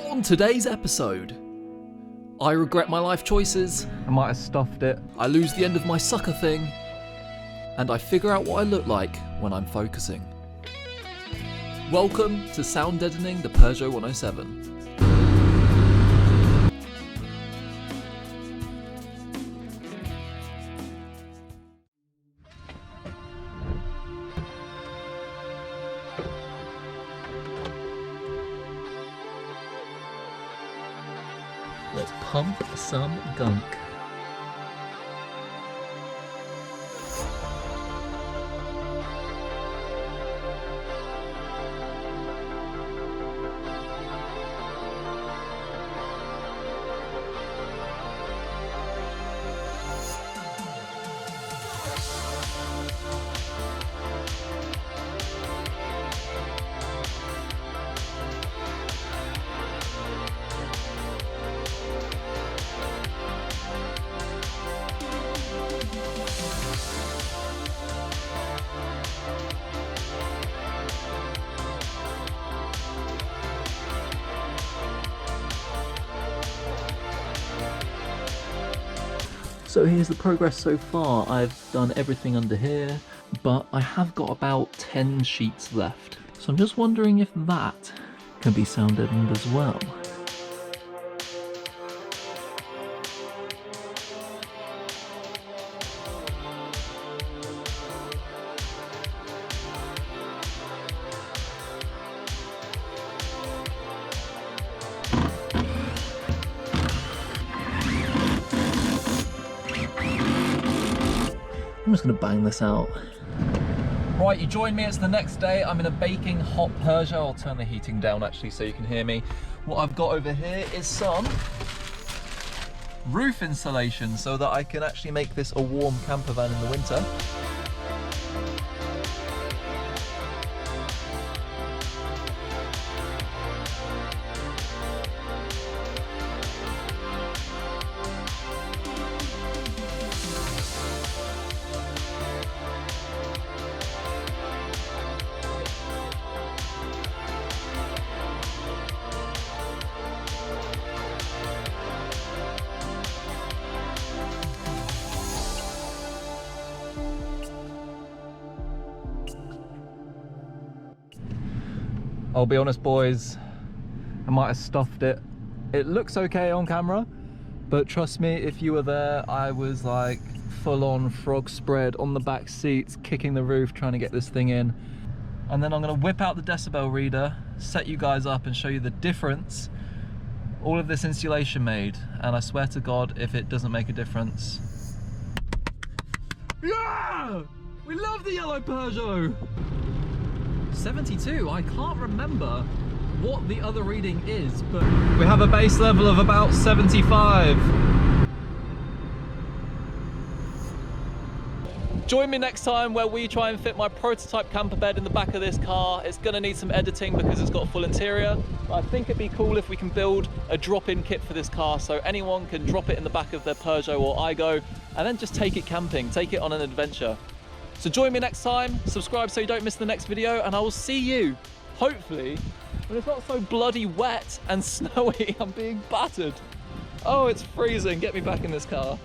On today's episode, I regret my life choices, I might have stuffed it. I lose the end of my sucker thing, and I figure out what I look like when I'm focusing. Welcome to Sound Deadening the Peugeot 107. Let's pump some gunk. So here's the progress so far. I've done everything under here, but I have got about 10 sheets left. So I'm just wondering if that can be sound deadened as well. I'm just going to bang this out. Right, you join me, it's the next day. I'm in a baking hot Peugeot. I'll turn the heating down actually so you can hear me. What I've got over here is some roof insulation so that I can actually make this a warm camper van in the winter. I'll be honest boys, I might have stuffed it. It looks okay on camera, but trust me, if you were there, I was like full on frog spread on the back seats, kicking the roof, trying to get this thing in. And then I'm gonna whip out the decibel reader, set you guys up and show you the difference all of this insulation made. And I swear to God, if it doesn't make a difference. Yeah! We love the yellow Peugeot! 72, I can't remember what the other reading is, but we have a base level of about 75. Join me next time where we try and fit my prototype camper bed in the back of this car. It's gonna need some editing because it's got a full interior, but I think it'd be cool if we can build a drop-in kit for this car so anyone can drop it in the back of their Peugeot or Igo and then just take it camping, take it on an adventure. So join me next time, subscribe so you don't miss the next video, and I will see you, hopefully, when it's not so bloody wet and snowy. I'm being battered. Oh, it's freezing. Get me back in this car.